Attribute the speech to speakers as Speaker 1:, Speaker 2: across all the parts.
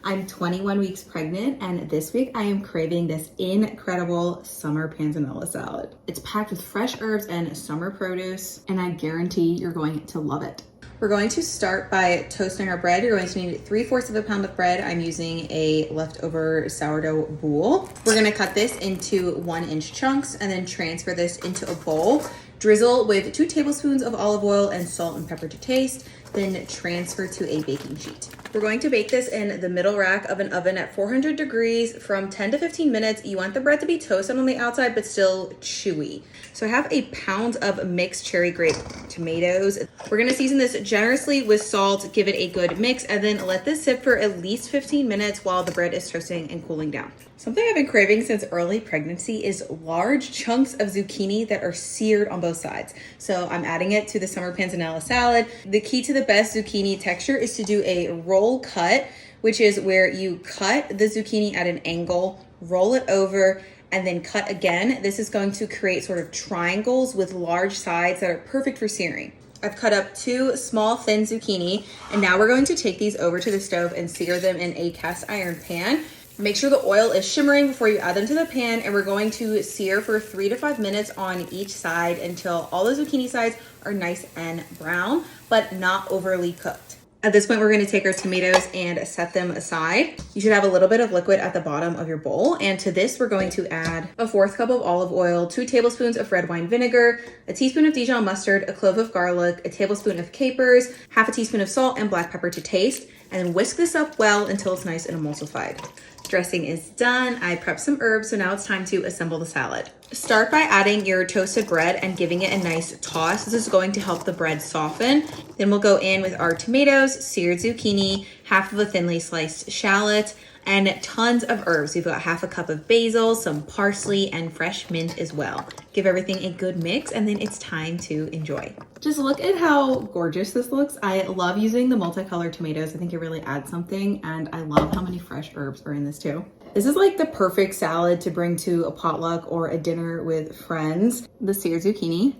Speaker 1: I'm 21 weeks pregnant, and this week I am craving this incredible Summer Panzanella Salad. It's packed with fresh herbs and summer produce, and I guarantee you're going to love it. We're going to start by toasting our bread. You're going to need 3/4 of a pound of bread. I'm using a leftover sourdough bowl. We're gonna cut this into 1-inch chunks and then transfer this into a bowl. Drizzle with 2 tablespoons of olive oil and salt and pepper to taste, then transfer to a baking sheet. We're going to bake this in the middle rack of an oven at 400 degrees from 10 to 15 minutes. You want the bread to be toasted on the outside, but still chewy. So I have a pound of mixed cherry grape tomatoes. We're gonna season this generously with salt, give it a good mix, and then let this sit for at least 15 minutes while the bread is toasting and cooling down. Something I've been craving since early pregnancy is large chunks of zucchini that are seared on both sides. So I'm adding it to the Summer Panzanella salad. The key to the best zucchini texture is to do a roll cut, which is where you cut the zucchini at an angle, roll it over, and then cut again. This is going to create sort of triangles with large sides that are perfect for searing. I've cut up 2 small thin zucchini, and now we're going to take these over to the stove and sear them in a cast iron pan. Make sure the oil is shimmering before you add them to the pan, and we're going to sear for 3 to 5 minutes on each side until all the zucchini sides are nice and brown, but not overly cooked. At this point, we're going to take our tomatoes and set them aside. You should have a little bit of liquid at the bottom of your bowl. And to this, we're going to add a 1/4 cup of olive oil, 2 tablespoons of red wine vinegar, a teaspoon of Dijon mustard, a clove of garlic, a tablespoon of capers, 1/2 teaspoon of salt and black pepper to taste, and then whisk this up well until it's nice and emulsified. Dressing is done. I prepped some herbs, so now it's time to assemble the salad. Start by adding your toasted bread and giving it a nice toss. This is going to help the bread soften. Then we'll go in with our tomatoes, seared zucchini, 1/2 of a thinly sliced shallot, and tons of herbs. We've got 1/2 cup of basil, some parsley, and fresh mint as well. Give everything a good mix, and then it's time to enjoy. Just look at how gorgeous this looks. I love using the multicolored tomatoes. I think it really adds something, and I love how many fresh herbs are in this too. This is like the perfect salad to bring to a potluck or a dinner with friends. The seared zucchini,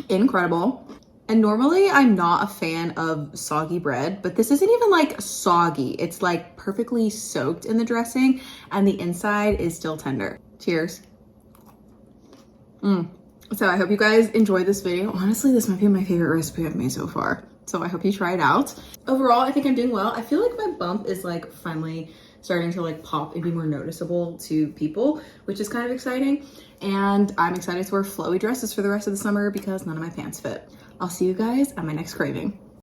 Speaker 1: incredible. And normally I'm not a fan of soggy bread, but this isn't even like soggy. It's like perfectly soaked in the dressing and the inside is still tender. Cheers. So I hope you guys enjoyed this video. Honestly, this might be my favorite recipe I've made so far. So I hope you try it out. Overall, I think I'm doing well. I feel like my bump is like finally starting to like pop and be more noticeable to people, which is kind of exciting. And I'm excited to wear flowy dresses for the rest of the summer because none of my pants fit. I'll see you guys at my next craving.